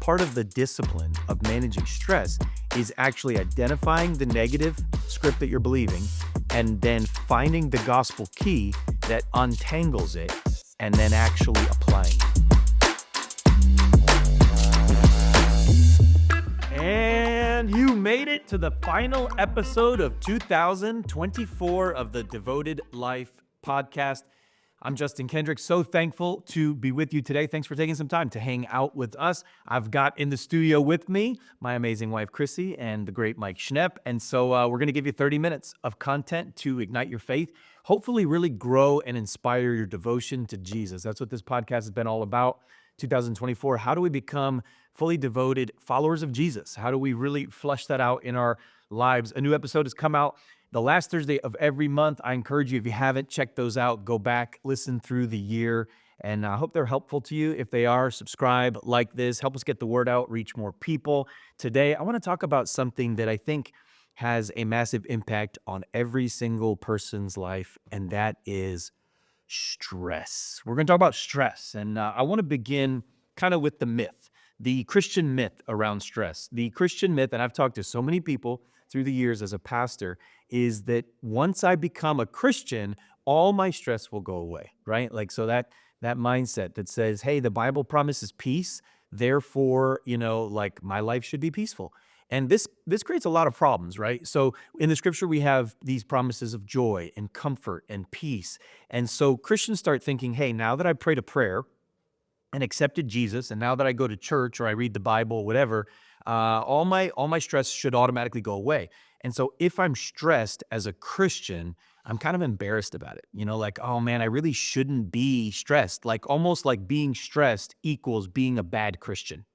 part of the discipline of managing stress is actually identifying the negative script that you're believing and then finding the gospel key that untangles it and then actually applying it. And you made it to the final episode of 2024 of the Devoted Life podcast. I'm Justin Kendrick, so thankful to be with you today. Thanks for taking some time to hang out with us. I've got in the studio with me my amazing wife, Chrissy, and the great Mike Schnepp. And so we're going to give you 30 minutes of content to ignite your faith, hopefully really grow and inspire your devotion to Jesus. That's what this podcast has been all about. 2024, how do we become fully devoted followers of Jesus? How do we really flesh that out in our lives? A new episode has come out the last Thursday of every month. I encourage you, if you haven't checked those out, go back, listen through the year, and I hope they're helpful to you. If they are, subscribe, like this, help us get the word out, reach more people. Today, I want to talk about something that I think has a massive impact on every single person's life, and that is stress. We're going to talk about stress, and I want to begin kind of with the Christian myth around stress. The Christian myth, and I've talked to so many people through the years as a pastor, is that once I become a Christian, all my stress will go away, right? Like, so that mindset that says, hey, the Bible promises peace, therefore, like my life should be peaceful. And this creates a lot of problems, right? So in the scripture, we have these promises of joy and comfort and peace. And so Christians start thinking, hey, now that I prayed a prayer and accepted Jesus, and now that I go to church or I read the Bible, whatever, all my stress should automatically go away. And so if I'm stressed as a Christian, I'm kind of embarrassed about it. Like, oh man, I really shouldn't be stressed. Like almost like being stressed equals being a bad Christian.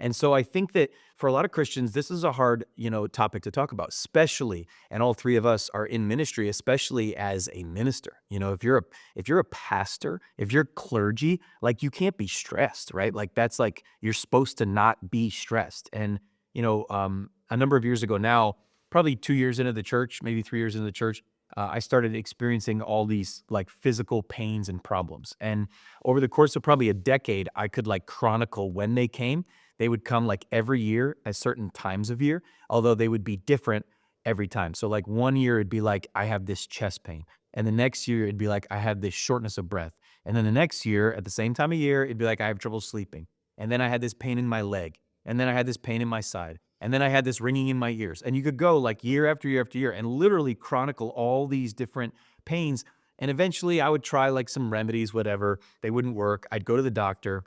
And so I think that for a lot of Christians, this is a hard, topic to talk about, especially, and all three of us are in ministry, especially as a minister. If you're a pastor, if you're clergy, like you can't be stressed, right? Like that's like, you're supposed to not be stressed. And, a number of years ago now, probably 2 years into the church, maybe 3 years into the church, I started experiencing all these like physical pains and problems. And over the course of probably a decade, I could like chronicle when they came. They would come like every year at certain times of year, although they would be different every time. So like one year it'd be like, I have this chest pain. And the next year it'd be like, I have this shortness of breath. And then the next year at the same time of year, it'd be like, I have trouble sleeping. And then I had this pain in my leg. And then I had this pain in my side. And then I had this ringing in my ears. And you could go like year after year after year and literally chronicle all these different pains. And eventually I would try like some remedies, whatever. They wouldn't work. I'd go to the doctor.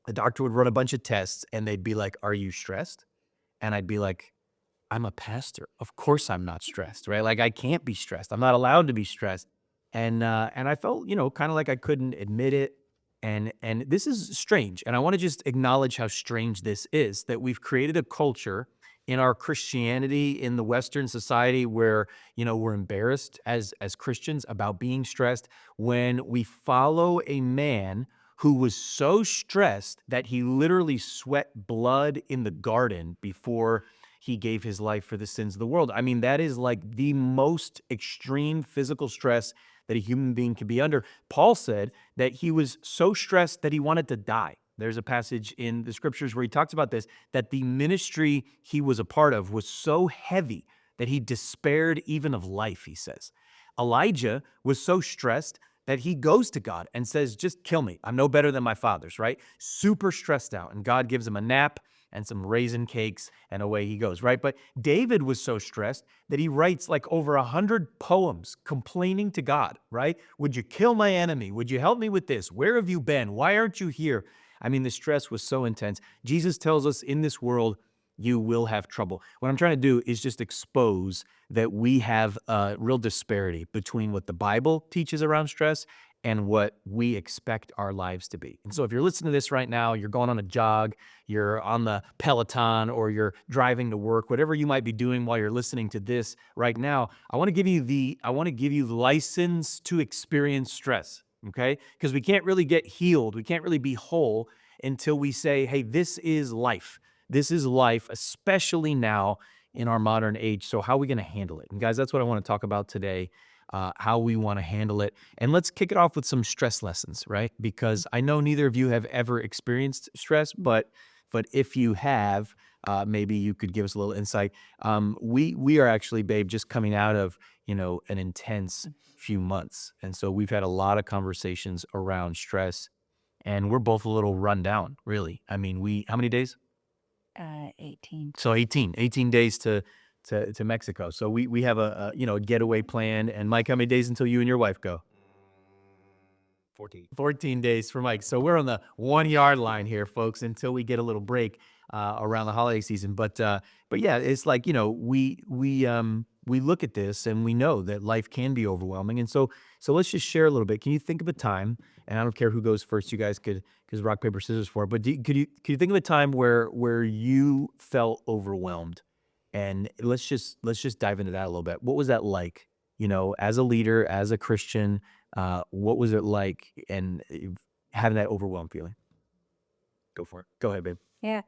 The doctor would run a bunch of tests and they'd be like, are you stressed? And I'd be like, I'm a pastor. Of course I'm not stressed, right? Like I can't be stressed. I'm not allowed to be stressed. And I felt, kind of like I couldn't admit it. And this is strange. And I want to just acknowledge how strange this is, that we've created a culture in our Christianity in the Western society where, we're embarrassed as Christians about being stressed when we follow a man who was so stressed that he literally sweat blood in the garden before he gave his life for the sins of the world. I mean, that is like the most extreme physical stress that a human being can be under. Paul said that he was so stressed that he wanted to die. There's a passage in the scriptures where he talks about this, that the ministry he was a part of was so heavy that he despaired even of life, he says. Elijah was so stressed that he goes to God and says, just kill me. I'm no better than my fathers, right? Super stressed out. And God gives him a nap and some raisin cakes, and away he goes, right? But David was so stressed that he writes like over 100 poems complaining to God, right? Would you kill my enemy? Would you help me with this? Where have you been? Why aren't you here? I mean, the stress was so intense. Jesus tells us in this world, you will have trouble. What I'm trying to do is just expose that we have a real disparity between what the Bible teaches around stress and what we expect our lives to be. And so if you're listening to this right now, you're going on a jog, you're on the Peloton, or you're driving to work, whatever you might be doing while you're listening to this right now, I want to give you the license to experience stress, okay? Because we can't really get healed, we can't really be whole until we say, hey, this is life. This is life, especially now in our modern age. So how are we going to handle it? And guys, that's what I want to talk about today. How we want to handle it. And let's kick it off with some stress lessons, right? Because I know neither of you have ever experienced stress, but But if you have, maybe you could give us a little insight. We are actually, babe, just coming out of an intense few months, and so we've had a lot of conversations around stress, and we're both a little run down, really. I mean, we how many days? 18. So 18 days to Mexico. So we have a getaway plan. And Mike, how many days until you and your wife go? 14 days for Mike. So we're on the 1 yard line here, folks, until we get a little break around the holiday season. But yeah, it's like we look at this and we know that life can be overwhelming. And so let's just share a little bit. Can you think of a time? And I don't care who goes first. You guys could, because rock paper scissors for it. But could you think of a time where you felt overwhelmed? And let's just dive into that a little bit. What was that like? As a leader, as a Christian, what was it like? And having that overwhelmed feeling. Go for it. Go ahead, babe. Yeah.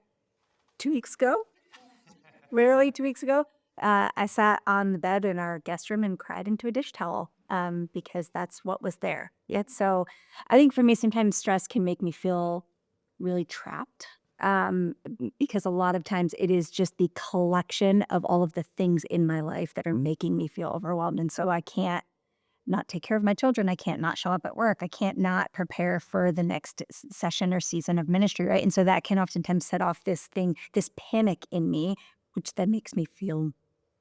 2 weeks ago, literally 2 weeks ago, I sat on the bed in our guest room and cried into a dish towel because that's what was there. Yet, so I think for me, sometimes stress can make me feel really trapped because a lot of times it is just the collection of all of the things in my life that are making me feel overwhelmed. And so I can't not take care of my children. I can't not show up at work. I can't not prepare for the next session or season of ministry, right? And so that can oftentimes set off this thing, this panic in me, which then makes me feel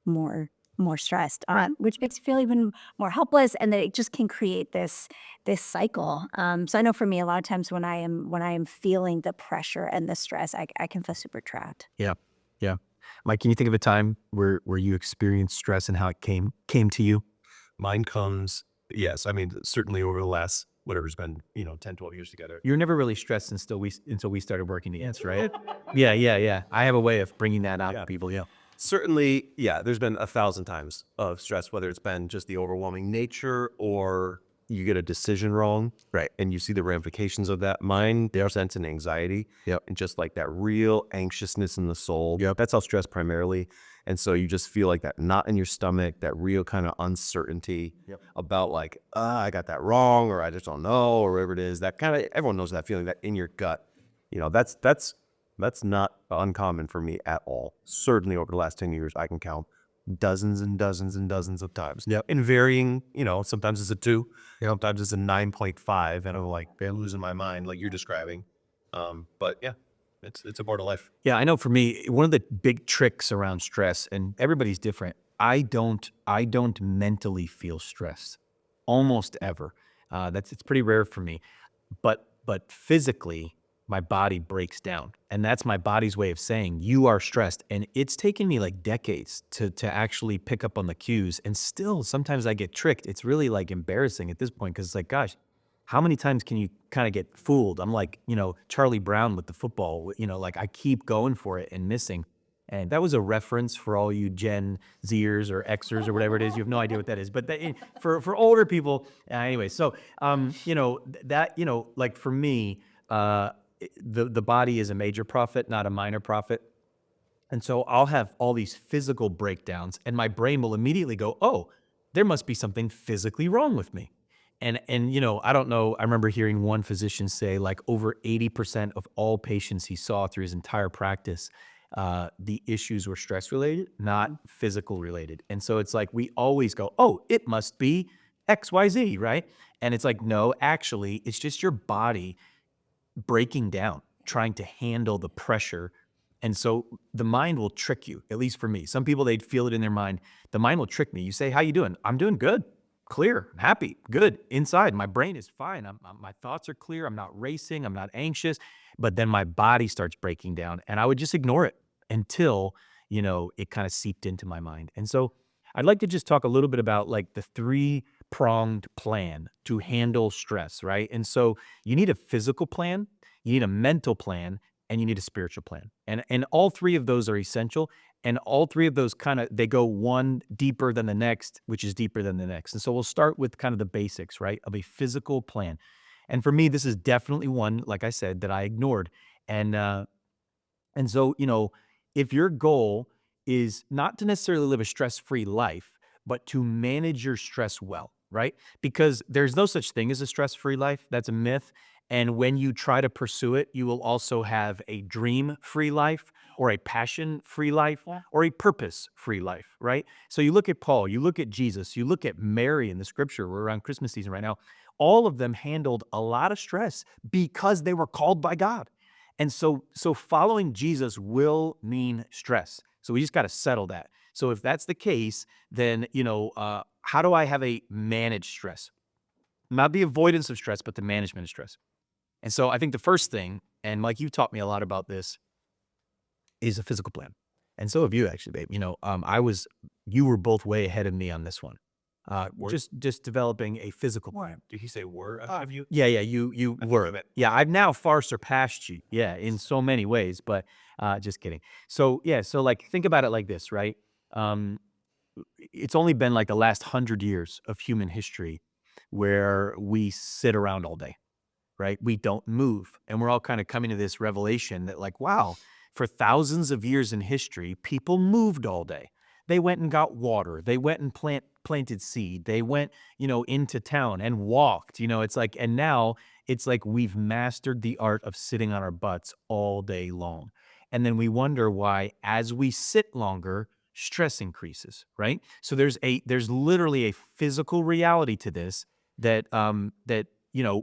more stressed, which makes me feel even more helpless, and that it just can create this cycle. So I know for me, a lot of times when I am feeling the pressure and the stress, I can feel super trapped. Yeah. Yeah. Mike, can you think of a time where you experienced stress and how it came to you? Mine comes, yes, I mean, certainly over the last, whatever, it's been, 10, 12 years together. You're never really stressed until we started working together, right? Yeah, yeah, yeah. I have a way of bringing that out to Yeah. people. Yeah. Certainly, yeah, there's been 1,000 times of stress, whether it's been just the overwhelming nature or you get a decision wrong. Right. And you see the ramifications of that. Mine, there's sense and anxiety. Yep. And just like that real anxiousness in the soul. Yep. That's how stress primarily. And so you just feel like that knot in your stomach, that real kind of uncertainty Yep. about like, I got that wrong, or I just don't know, or whatever it is. That kind of, everyone knows that feeling, that in your gut. That's not uncommon for me at all. Certainly over the last 10 years, I can count dozens and dozens and dozens of times. Yep. In varying, sometimes it's a 2, sometimes it's a 9.5, and I'm like, man, losing my mind, like you're describing. But yeah, it's a part of life. Yeah, I know for me, one of the big tricks around stress, and everybody's different. I don't mentally feel stressed almost ever. It's pretty rare for me. But physically, my body breaks down. And that's my body's way of saying you are stressed. And it's taken me like decades to actually pick up on the cues. And still sometimes I get tricked. It's really like embarrassing at this point because it's like, gosh, how many times can you kind of get fooled? I'm like, Charlie Brown with the football, like I keep going for it and missing. And that was a reference for all you Gen Zers or Xers or whatever it is. You have no idea what that is. But for older people, anyway. So, like for me, the body is a major prophet, not a minor prophet. And so I'll have all these physical breakdowns, and my brain will immediately go, "Oh, there must be something physically wrong with me." And I don't know. I remember hearing one physician say, like over 80% of all patients he saw through his entire practice, the issues were stress related, not physical related. And so it's like we always go, "Oh, it must be XYZ," right? And it's like, no, actually, it's just your body breaking down, trying to handle the pressure. And so the mind will trick you, at least for me. Some people, they'd feel it in their mind. The mind will trick me. You say, "How you doing?" "I'm doing good, clear, happy, good." Inside, my brain is fine. My thoughts are clear. I'm not racing. I'm not anxious. But then my body starts breaking down, and I would just ignore it until, it kind of seeped into my mind. And so I'd like to just talk a little bit about like the three-pronged plan to handle stress, right? And so you need a physical plan, you need a mental plan, and you need a spiritual plan. And all three of those are essential. And all three of those they go one deeper than the next, which is deeper than the next. And so we'll start with kind of the basics, right, of a physical plan. And for me, this is definitely one, like I said, that I ignored. And so, if your goal is not to necessarily live a stress-free life, but to manage your stress well, right? Because there's no such thing as a stress-free life. That's a myth. And when you try to pursue it, you will also have a dream-free life or a passion-free life or a purpose-free life, right? So you look at Paul, you look at Jesus, you look at Mary in the scripture. We're around Christmas season right now. All of them handled a lot of stress because they were called by God. And so following Jesus will mean stress. So we just got to settle that. So if that's the case, then, how do I have a managed stress? Not the avoidance of stress, but the management of stress. And so I think the first thing, and Mike, you taught me a lot about this, is a physical plan. And so have you actually, babe. You were both way ahead of me on this one. Just developing a physical plan. Did he say were have you? Yeah, you were. Yeah, I've now far surpassed you. Yeah, in so many ways, but just kidding. So yeah, so like think about it like this, right? Um, it's only been like the last 100 years of human history where we sit around all day, right? We don't move. And we're all kind of coming to this revelation that, like, wow, for thousands of years in history, people moved all day. They went and got water. They went and planted seed. They went, into town and walked. It's like, and now it's like we've mastered the art of sitting on our butts all day long. And then we wonder why, as we sit longer, stress increases, right? So there's literally a physical reality to this that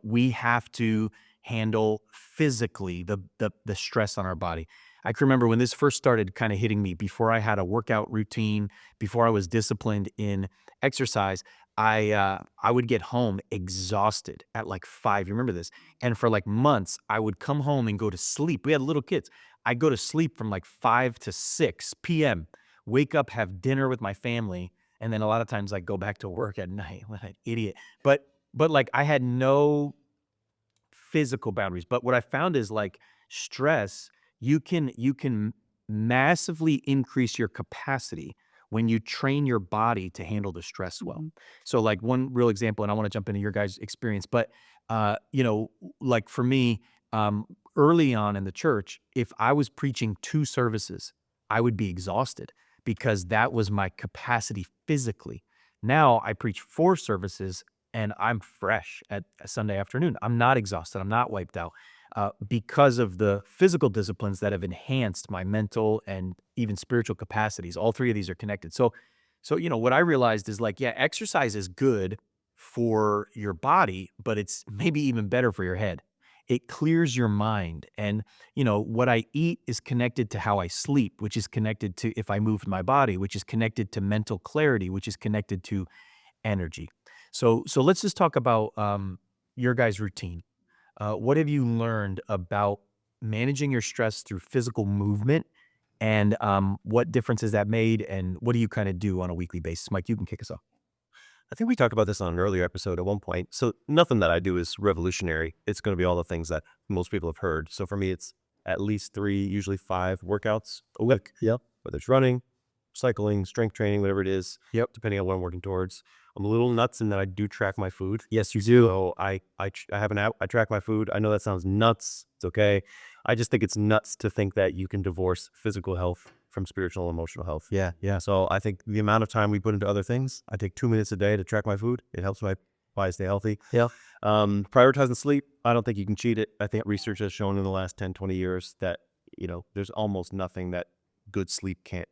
we have to handle physically the stress on our body. I can remember when this first started kind of hitting me, before I had a workout routine, before I was disciplined in exercise, I would get home exhausted at like 5. You remember this? And for like months, I would come home and go to sleep. We had little kids. I'd go to sleep from like 5 to 6 p.m., wake up, have dinner with my family, and then a lot of times I go back to work at night. What an idiot. But like I had no physical boundaries. But what I found is, like, stress, you can massively increase your capacity when you train your body to handle the stress well. So like one real example, and I want to jump into your guys' experience, but like for me, early on in the church, if I was preaching 2 services, I would be exhausted because that was my capacity physically. Now I preach 4 services and I'm fresh at a Sunday afternoon. I'm not exhausted. I'm not wiped out because of the physical disciplines that have enhanced my mental and even spiritual capacities. All 3 of these are connected. So what I realized is, like, yeah, exercise is good for your body, but it's maybe even better for your head. It clears your mind. And, what I eat is connected to how I sleep, which is connected to if I move my body, which is connected to mental clarity, which is connected to energy. So let's just talk about your guys' routine. What have you learned about managing your stress through physical movement, and what difference has that made? And what do you kind of do on a weekly basis? Mike, you can kick us off. I think we talked about this on an earlier episode at one point. So nothing that I do is revolutionary. It's going to be all the things that most people have heard. So for me, it's at least 3, usually 5 workouts a week. Yep. Whether it's running, cycling, strength training, whatever it is. Yep. Depending on what I'm working towards. I'm a little nuts in that I do track my food. Yes, you do. So I have an app. I track my food. I know that sounds nuts. It's okay. I just think it's nuts to think that you can divorce physical health from spiritual and emotional health. Yeah. So I think the amount of time we put into other things, I take 2 minutes a day to track my food. It helps my body stay healthy. Yeah. Prioritizing sleep, I don't think you can cheat it. I think research has shown in the last 10, 20 years that, there's almost nothing that good sleep can't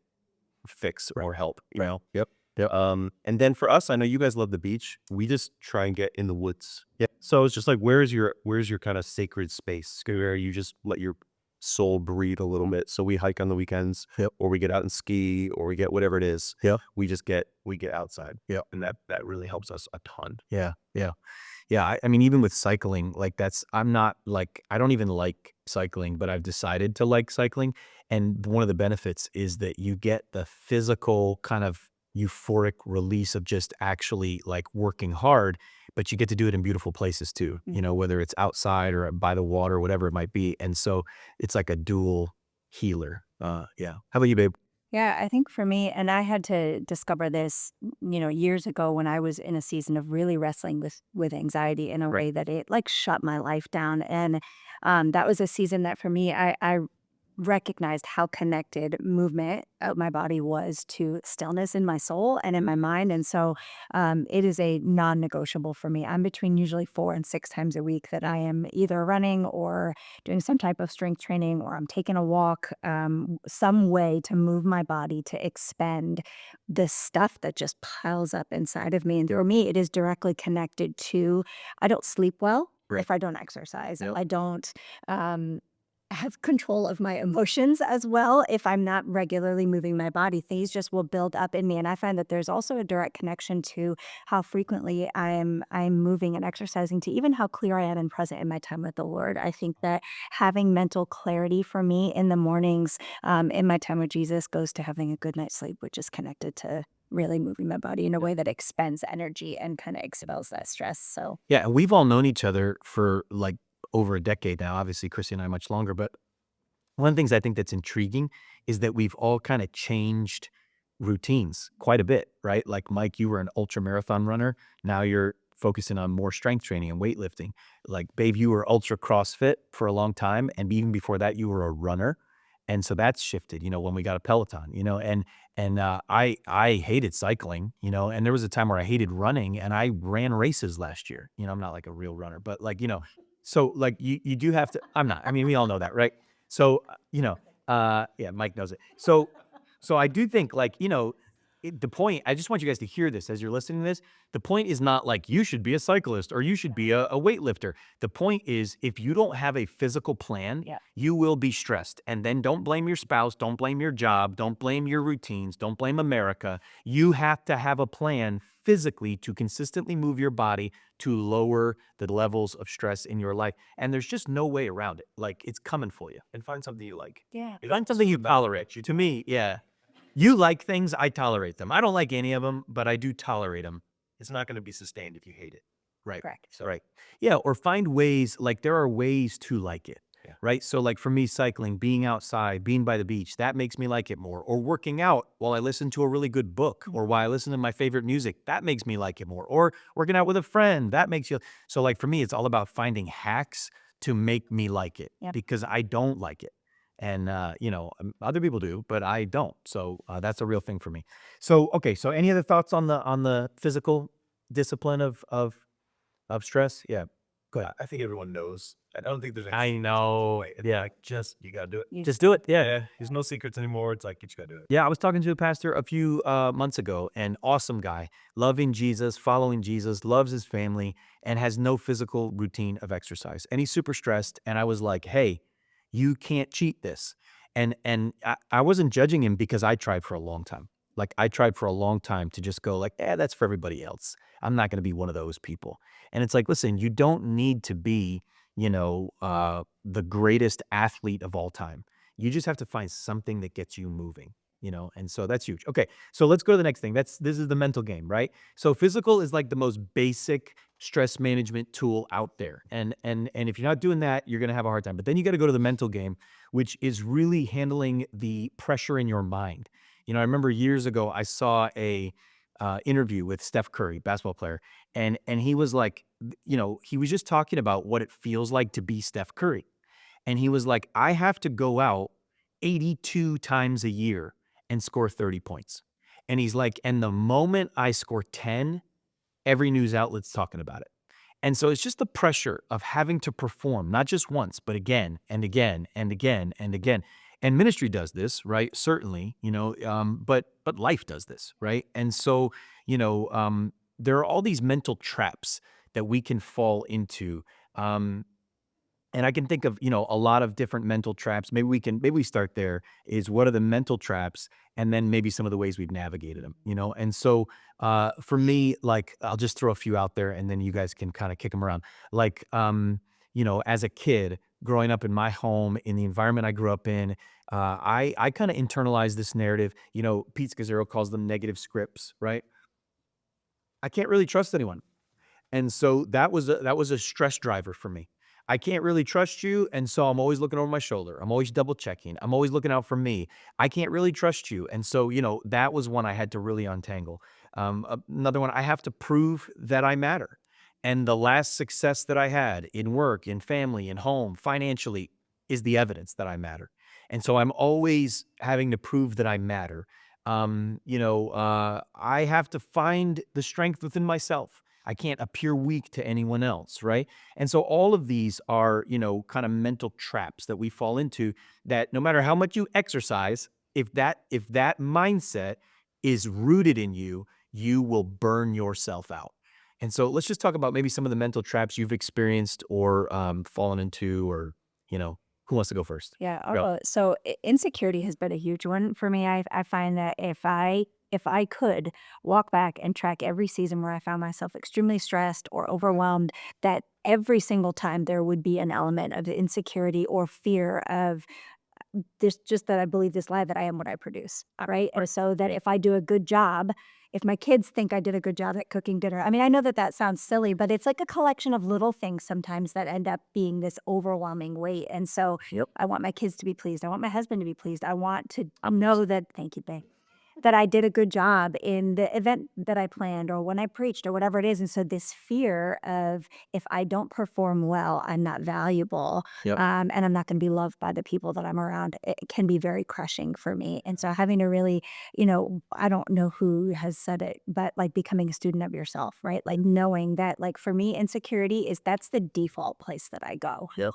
fix or help, know? Yep. And then for us, I know you guys love the beach. We just try and get in the woods. Yeah. So it's just like, where's your kind of sacred space where you just let your soul breathe a little bit? So we hike on the weekends, or we get out and ski, or we get whatever it is. Yeah. We get outside. Yeah. And that really helps us a ton. Yeah. I mean, even with cycling, like I don't even like cycling, but I've decided to like cycling. And one of the benefits is that you get the physical kind of euphoric release of just actually like working hard, but you get to do it in beautiful places too, whether it's outside or by the water, whatever it might be. And so it's like a dual healer. Yeah. How about you, babe? Yeah, I think for me, and I had to discover this, years ago when I was in a season of really wrestling with anxiety in a way that it like shut my life down. And that was a season that for me, I recognized how connected movement of my body was to stillness in my soul and in my mind. And so it is a non-negotiable for me. I'm between usually 4 and 6 times a week that I am either running or doing some type of strength training, or I'm taking a walk, some way to move my body to expend the stuff that just piles up inside of me. And for me, it is directly connected to, I don't sleep well Right. if I don't exercise. Yep. I don't um, have control of my emotions as well if I'm not regularly moving my body. Things just will build up in me. And I find that there's also a direct connection to how frequently I'm moving and exercising, to even how clear I am and present in my time with the Lord. I think that having mental clarity for me in the mornings, in my time with Jesus, goes to having a good night's sleep, which is connected to really moving my body in a way that expends energy and kind of expels that stress. So Yeah, and we've all known each other for like over a decade now. Obviously, Chrissy and I much longer. But one of the things I think that's intriguing is that we've all kind of changed routines quite a bit, right? Like Mike, you were an ultra marathon runner. Now you're focusing on more strength training and weightlifting. Like Babe, you were ultra CrossFit for a long time, and even before that, you were a runner. And so that's shifted, when we got a Peloton, and I hated cycling, and there was a time where I hated running, and I ran races last year. I'm not like a real runner, but like, so like you do have to, I'm not, I mean, we all know that, right? So, yeah, Mike knows it. So I do think like, the point, I just want you guys to hear this as you're listening to this. The point is not like you should be a cyclist or you should be a weightlifter. The point is, if you don't have a physical plan, yeah. you will be stressed. And then don't blame your spouse, don't blame your job, don't blame your routines, don't blame America. You have to have a plan physically to consistently move your body to lower the levels of stress in your life. And there's just no way around it. Like, it's coming for you. And find something you like. Yeah. Find something you tolerate. To me, yeah. You like things, I tolerate them. I don't like any of them, but I do tolerate them. It's not going to be sustained if you hate it. Right. Correct. So, right. Yeah. Or find ways, like there are ways to like it. Yeah. Right. So, like for me, cycling, being outside, being by the beach, that makes me like it more. Or working out while I listen to a really good book, or while I listen to my favorite music, that makes me like it more. Or working out with a friend, that makes you. So, like for me, it's all about finding hacks to make me like it, Yep. because I don't like it. And, other people do, but I don't. So that's a real thing for me. So, okay. So any other thoughts on the physical discipline of stress? Yeah. Go ahead. I think everyone knows. I don't think there's any I know. It's Yeah. like, just, you got to do it. Just do it. Yeah. Yeah. There's no secrets anymore. It's like, you just got to do it. Yeah, I was talking to a pastor a few months ago, an awesome guy, loving Jesus, following Jesus, loves his family, and has no physical routine of exercise. And he's super stressed. And I was like, hey, you can't cheat this. And I wasn't judging him, because I tried for a long time. Like I tried for a long time to just go like, that's for everybody else. I'm not going to be one of those people. And it's like, listen, you don't need to be, the greatest athlete of all time. You just have to find something that gets you moving, and so that's huge. Okay, so let's go to the next thing. This is the mental game, right? So physical is like the most basic stress management tool out there. And if you're not doing that, you're gonna have a hard time. But then you got to go to the mental game, which is really handling the pressure in your mind. I remember years ago I saw a interview with Steph Curry, basketball player, and he was like, he was just talking about what it feels like to be Steph Curry. And he was like, I have to go out 82 times a year and score 30 points. And he's like, and the moment I score 10, every news outlet's talking about it. And so it's just the pressure of having to perform, not just once, but again and again and again and again. And ministry does this, right? Certainly, but life does this, right? And so, there are all these mental traps that we can fall into. And I can think of, a lot of different mental traps. Maybe we start there, is what are the mental traps, and then maybe some of the ways we've navigated them, And so for me, like, I'll just throw a few out there and then you guys can kind of kick them around. Like, as a kid growing up in my home, in the environment I grew up in, I kind of internalized this narrative, Pete Scazzaro calls them negative scripts, right? I can't really trust anyone. And so that was a stress driver for me. I can't really trust you, and so I'm always looking over my shoulder. I'm always double checking. I'm always looking out for me. I can't really trust you, and so that was one I had to really untangle. Another one, I have to prove that I matter. And the last success that I had in work, in family, in home, financially, is the evidence that I matter. And so I'm always having to prove that I matter. I have to find the strength within myself. I can't appear weak to anyone else, right? And so all of these are, kind of mental traps that we fall into, that no matter how much you exercise, if that mindset is rooted in you, you will burn yourself out. And so let's just talk about maybe some of the mental traps you've experienced or fallen into, or who wants to go first? Yeah. Go. So insecurity has been a huge one for me. I find that if I could walk back and track every season where I found myself extremely stressed or overwhelmed, that every single time there would be an element of insecurity or fear of this, just that I believe this lie that I am what I produce, right? And so that if I do a good job, if my kids think I did a good job at cooking dinner, I mean, I know that that sounds silly, but it's like a collection of little things sometimes that end up being this overwhelming weight. And so Yep. I want my kids to be pleased. I want my husband to be pleased. I want to know that, thank you, babe, that I did a good job in the event that I planned or when I preached or whatever it is. And so this fear of, if I don't perform well, I'm not valuable, Yep. and I'm not going to be loved by the people that I'm around, it can be very crushing for me. And so having to really, I don't know who has said it, but like becoming a student of yourself, right? Like knowing that, like for me, insecurity that's the default place that I go. Yeah.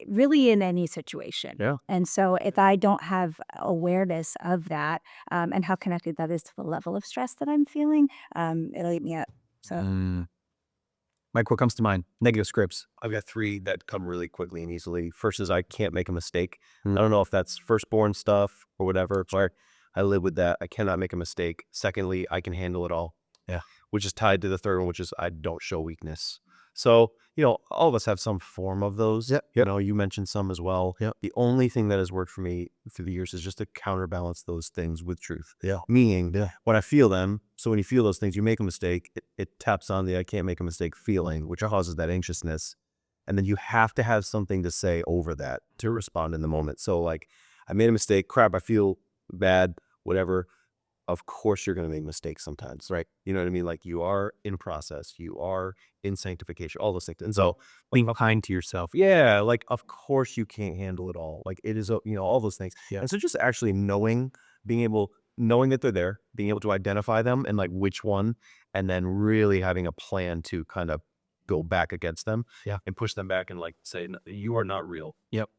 Really in any situation. Yeah. And so if I don't have awareness of that, and how connected that is to the level of stress that I'm feeling, it'll eat me up. So Mike, what comes to mind? Negative scripts. I've got three that come really quickly and easily. First is I can't make a mistake. I don't know if that's firstborn stuff or whatever, but I live with that. I cannot make a mistake. Secondly, I can handle it all. Yeah. Which is tied to the third one, which is I don't show weakness. So, all of us have some form of those. Yep. You mentioned some as well. Yep. The only thing that has worked for me through the years is just to counterbalance those things with truth. Yeah. Meaning, Yeah. when I feel them, so when you feel those things, you make a mistake, it taps on the I can't make a mistake feeling, which causes that anxiousness. And then you have to have something to say over that to respond in the moment. So like, I made a mistake, crap, I feel bad, whatever. Of course you're going to make mistakes sometimes, right? You know what I mean? Like, you are in process, you are in sanctification, all those things. And so Being kind to yourself. yeah, like, of course you can't handle it all. Like, it is, all those things. Yeah. And so just actually knowing that they're there, being able to identify them and like which one, and then really having a plan to kind of go back against them. Yeah. And push them back and like say, "No, you are not real." Yep.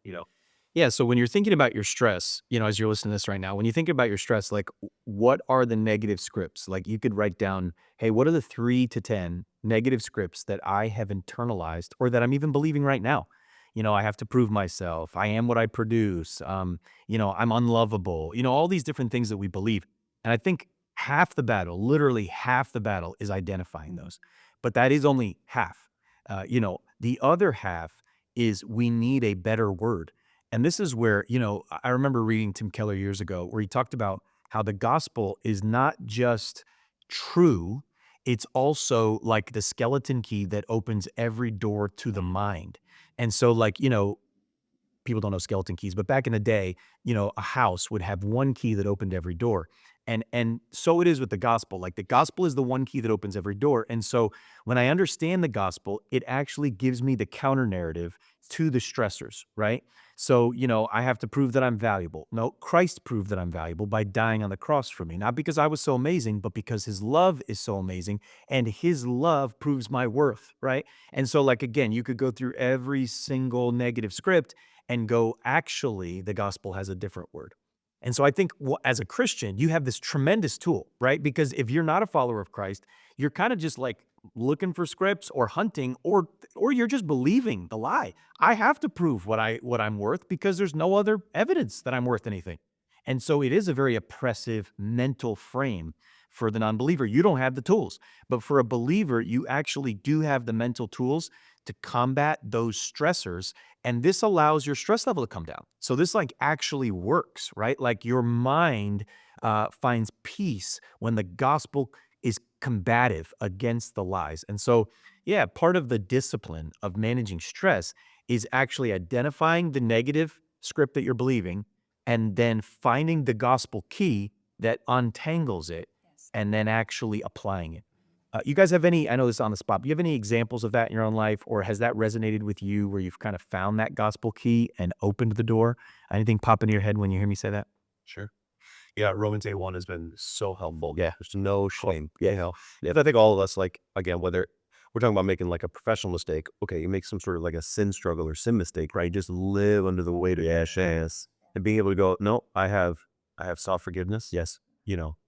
Yeah. So when you're thinking about your stress, as you're listening to this right now, when you think about your stress, like what are the negative scripts? Like you could write down, hey, what are the 3 to 10 negative scripts that I have internalized or that I'm even believing right now? I have to prove myself. I am what I produce. I'm unlovable. All these different things that we believe. And I think half the battle, literally half the battle, is identifying those. But that is only half. The other half is we need a better word. And this is where, I remember reading Tim Keller years ago where he talked about how the gospel is not just true, it's also like the skeleton key that opens every door to the mind. And so, like, people don't know skeleton keys, but back in the day, a house would have one key that opened every door. And so it is with the gospel. Like the gospel is the one key that opens every door. And so when I understand the gospel, it actually gives me the counter narrative to the stressors, right? So, I have to prove that I'm valuable. No, Christ proved that I'm valuable by dying on the cross for me, not because I was so amazing, but because his love is so amazing and his love proves my worth, right? And so, like, again, you could go through every single negative script and go, actually, the gospel has a different word. And so I think as a Christian, you have this tremendous tool, right? Because if you're not a follower of Christ, you're kind of just like looking for scripts or hunting, or you're just believing the lie. I have to prove what I'm worth because there's no other evidence that I'm worth anything. And so it is a very oppressive mental frame for the non-believer. You don't have the tools, but for a believer, you actually do have the mental tools to combat those stressors. And this allows your stress level to come down. So this like actually works, right? Like your mind finds peace when the gospel is combative against the lies. And so, yeah, part of the discipline of managing stress is actually identifying the negative script that you're believing and then finding the gospel key that untangles it and then actually applying it. You guys have any, I know this is on the spot, but you have any examples of that in your own life, or has that resonated with you where you've kind of found that gospel key and opened the door? Anything pop into your head when you hear me say that? Sure. Yeah, Romans 8:1 has been so helpful. Yeah. There's no shame. Yeah, I think all of us, like, again, whether we're talking about making like a professional mistake, okay, you make some sort of like a sin struggle or sin mistake, right? Just live under the weight of your chance and being able to go, no, I have self forgiveness. Yes,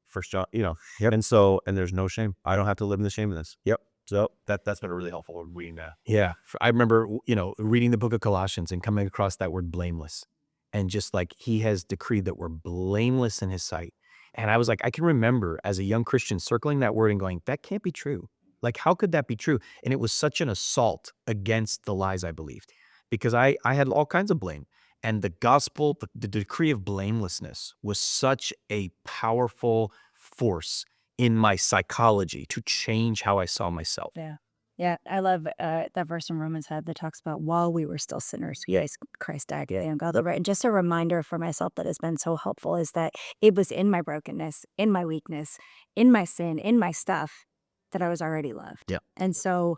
First John, Yep. and there's no shame. I don't have to live in the shame of this. Yep. So that's been a really helpful reading that. Yeah. I remember, reading the book of Colossians and coming across that word blameless. And just like he has decreed that we're blameless in his sight. And I was like, I can remember as a young Christian circling that word and going, that can't be true. Like, how could that be true? And it was such an assault against the lies I believed because I had all kinds of blame. And the gospel, the decree of blamelessness was such a powerful force in my psychology to change how I saw myself. Yeah. Yeah. I love that verse in Romans that talks about while we were still sinners, Christ died for the ungodly, right? And just a reminder for myself that has been so helpful is that it was in my brokenness, in my weakness, in my sin, in my stuff that I was already loved. Yeah. And so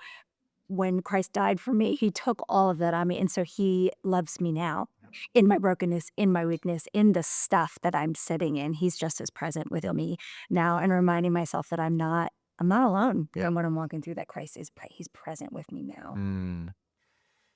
when Christ died for me, he took all of that on me. And so he loves me now in my brokenness, in my weakness, in the stuff that I'm sitting in. He's just as present with me now and reminding myself that I'm not alone Yeah. when I'm walking through that Christ is, he's present with me now. Mm.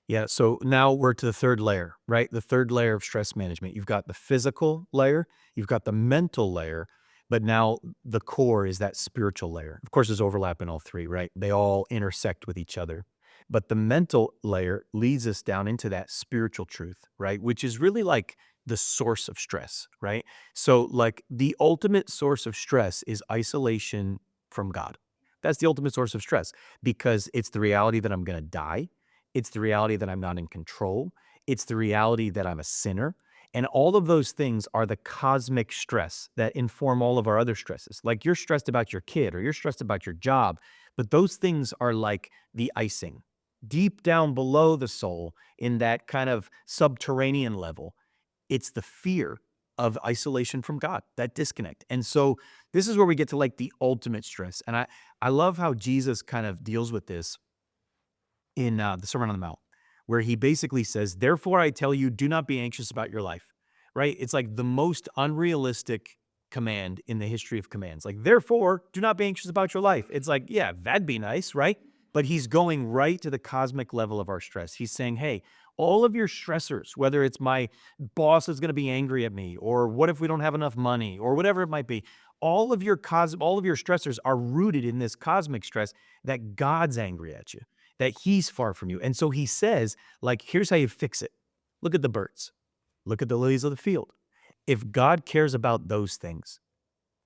Yeah. So now we're to the third layer, right? The third layer of stress management. You've got the physical layer, you've got the mental layer, but now the core is that spiritual layer. Of course, there's overlap in all three, right? They all intersect with each other. But the mental layer leads us down into that spiritual truth, right? Which is really like the source of stress, right? So, like, the ultimate source of stress is isolation from God. That's the ultimate source of stress because it's the reality that I'm going to die. It's the reality that I'm not in control. It's the reality that I'm a sinner. And all of those things are the cosmic stress that inform all of our other stresses. Like, you're stressed about your kid or you're stressed about your job, but those things are like the icing. Deep down below the soul, in that kind of subterranean level, it's the fear of isolation from God, that disconnect. And so this is where we get to like the ultimate stress. And I love how Jesus kind of deals with this in the Sermon on the Mount, where he basically says, therefore I tell you, do not be anxious about your life, right? It's like the most unrealistic command in the history of commands. Like, therefore, do not be anxious about your life. It's like, yeah, that'd be nice, right? But he's going right to the cosmic level of our stress. He's saying, hey, all of your stressors, whether it's my boss is going to be angry at me, or what if we don't have enough money, or whatever it might be, all of your stressors are rooted in this cosmic stress that God's angry at you, that he's far from you. And so he says, like, here's how you fix it. Look at the birds. Look at the lilies of the field. If God cares about those things,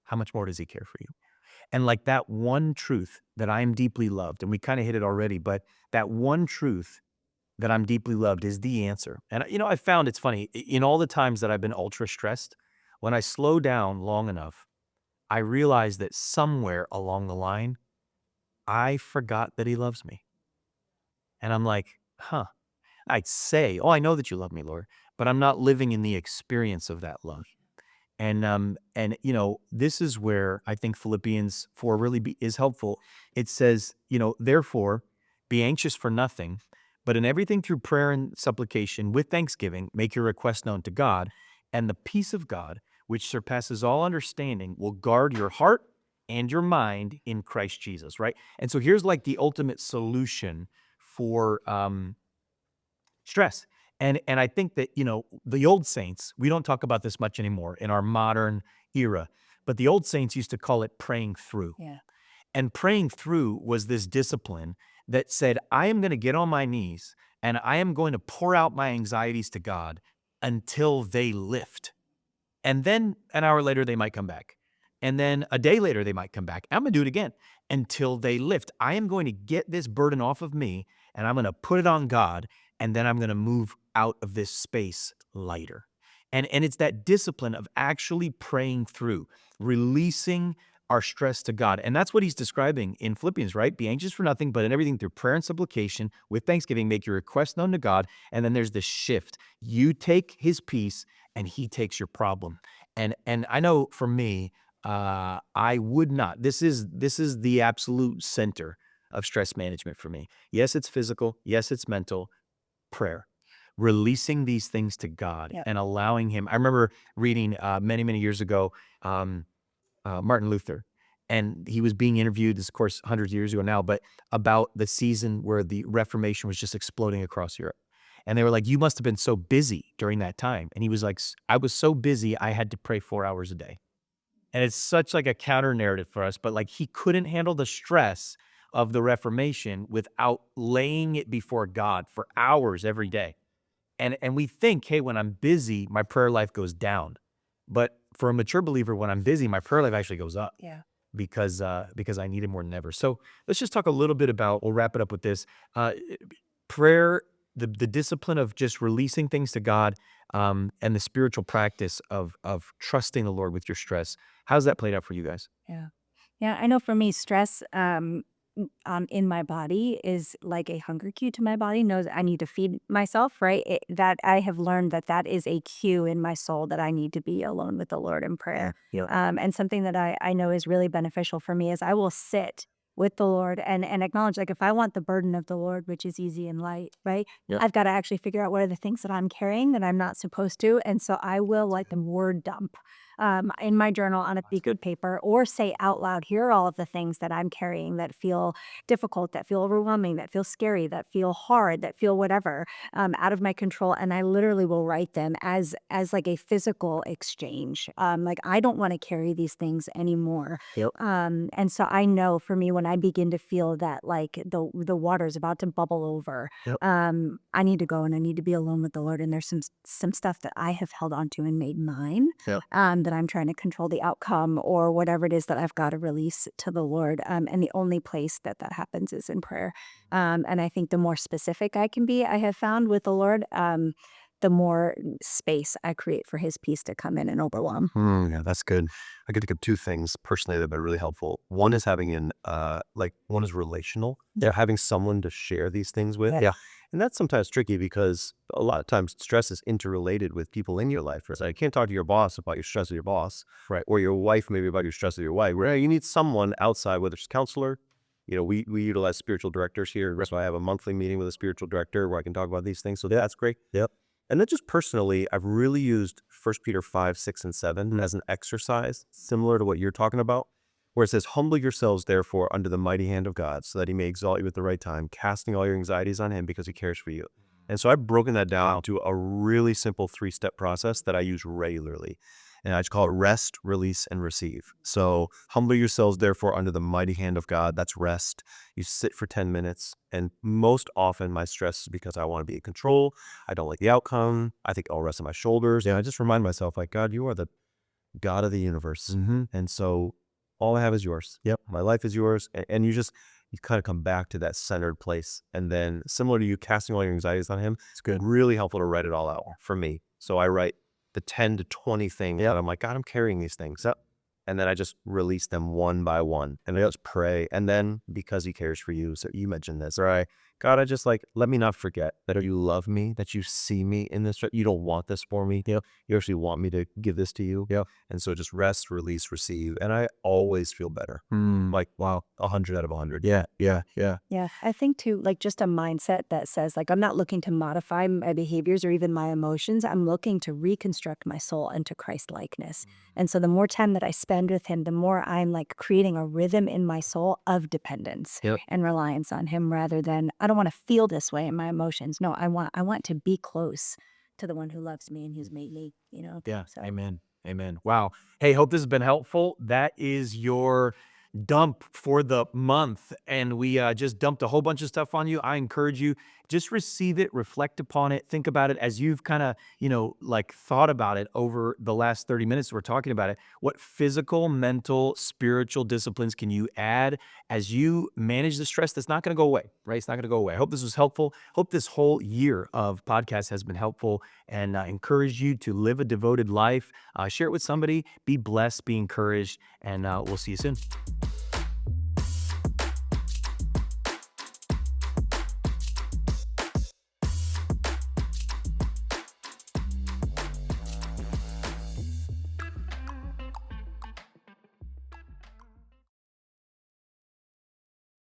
how much more does he care for you? And like that one truth that I am deeply loved, and we kind of hit it already, but that one truth that I'm deeply loved is the answer. And I found it's funny, in all the times that I've been ultra stressed, when I slow down long enough, I realize that somewhere along the line, I forgot that he loves me. And I'm like, huh. I'd say, oh, I know that you love me, Lord, but I'm not living in the experience of that love. And this is where I think Philippians 4 really is helpful. It says, therefore, be anxious for nothing, but in everything through prayer and supplication with thanksgiving, make your request known to God, and the peace of God, which surpasses all understanding, will guard your heart and your mind in Christ Jesus, right? And so here's like the ultimate solution for stress. And I think that, the old saints, we don't talk about this much anymore in our modern era, but the old saints used to call it praying through. Yeah. And praying through was this discipline that said, I am going to get on my knees and I am going to pour out my anxieties to God until they lift. And then an hour later, they might come back. And then a day later, they might come back. I'm going to do it again until they lift. I am going to get this burden off of me and I'm going to put it on God. And then I'm going to move out of this space lighter. And it's that discipline of actually praying through, releasing our stress to God. And that's what he's describing in Philippians, right? Be anxious for nothing, but in everything through prayer and supplication with thanksgiving, make your request known to God. And then there's this shift. You take his peace and he takes your problem. And I know for me, I would not. This is the absolute center of stress management for me. Yes, it's physical. Yes, it's mental. Prayer, releasing these things to God Yep. and allowing Him. I remember reading many years ago, um, Martin Luther, and he was being interviewed. This, of course, hundreds of years ago now, but about the season where the Reformation was just exploding across Europe. And they were like, "You must have been so busy during that time." And he was like, "I was so busy, I had to pray 4 hours a day." And it's such like a counter narrative for us, but like he couldn't handle the stress of the Reformation without laying it before God for hours every day. And we think, hey, when I'm busy, my prayer life goes down. But for a mature believer, when I'm busy, my prayer life actually goes up Yeah. because I need it more than ever. So let's just talk a little bit about. We'll wrap it up with this. Uh, Prayer, the discipline of just releasing things to God, and the spiritual practice of trusting the Lord with your stress. How's that played out for you guys? Yeah. Yeah, I know for me, stress in my body is like a hunger cue to my body, knows I need to feed myself, right? That I have learned that that is a cue in my soul that I need to be alone with the Lord in prayer. Yeah. And something that I know is really beneficial for me is I will sit with the Lord and acknowledge, like, if I want the burden of the Lord, which is easy and light, right? Yeah. I've got to actually figure out what are the things that I'm carrying that I'm not supposed to. And so I will like the word dump in my journal on a piece of paper or say out loud, here are all of the things that I'm carrying that feel difficult, that feel overwhelming, that feel scary, that feel hard, that feel whatever, out of my control. And I literally will write them as like a physical exchange. Like I don't want to carry these things anymore. Yep. And so I know for me, when I begin to feel that like the water is about to bubble over, Yep. I need to go and I need to be alone with the Lord. And there's some stuff that I have held on to and made mine, Yep. that I'm trying to control the outcome or whatever it is that I've got to release to the Lord. And the only place that that happens is in prayer. And I think the more specific I can be, I have found with the Lord, the more space I create for His peace to come in and overwhelm. Yeah, that's good. I could think of two things personally that have been really helpful. One is having one is relational. Yeah, having someone to share these things with. Yeah. And that's sometimes tricky because a lot of times stress is interrelated with people in your life. Right? So you can't talk to your boss about your stress with your boss, Right. or your wife maybe about your stress with your wife. Right? You need someone outside, whether it's a counselor. We utilize spiritual directors here. So I have a monthly meeting with a spiritual director where I can talk about these things. So that's great. Yep. And then just personally, I've really used 1 Peter 5, 6, and 7 as an exercise similar to what you're talking about, where it says, humble yourselves, therefore, under the mighty hand of God, so that He may exalt you at the right time, casting all your anxieties on Him because He cares for you. And so I've broken that down to a really simple 3-step process that I use regularly. And I just call it rest, release, and receive. So humble yourselves, therefore, under the mighty hand of God. That's rest. You sit for 10 minutes. And most often my stress is because I want to be in control. I don't like the outcome. I think I'll rest on my shoulders. And I just remind myself, like, God, you are the God of the universe. And so all I have is yours. Yep. My life is yours. And you kind of come back to that centered place. And then similar to you casting all your anxieties on Him, It's good. really helpful to write it all out for me. So I write the 10 to 20 things that I'm like, God, I'm carrying these things. And then I just release them one by one. And I just pray. And then because He cares for you, so you mentioned this, right? God, I just let me not forget that you love me, that you see me in this. You don't want this for me. You actually want me to give this to you. Yeah. And so just rest, release, receive. And I always feel better. Like, wow, 100 out of 100. Yeah. Yeah, I think too, like just a mindset that says, like, I'm not looking to modify my behaviors or even my emotions. I'm looking to reconstruct my soul into Christ likeness. And so the more time that I spend with Him, the more I'm like creating a rhythm in my soul of dependence Yep. and reliance on Him rather than I don't want to feel this way in my emotions. No, I want to be close to the one who loves me and who's made me, Yeah. So Amen. Wow. Hey, hope this has been helpful. That is your dump for the month. And we just dumped a whole bunch of stuff on you. I encourage you, just receive it, reflect upon it, think about it as you've kind of, like thought about it over the last 30 minutes we're talking about it. What physical, mental, spiritual disciplines can you add as you manage the stress that's not going to go away, right? It's not going to go away. I hope this was helpful. Hope this whole year of podcast has been helpful, and encourage you to live a devoted life. Share it with somebody. Be blessed, be encouraged, and we'll see you soon.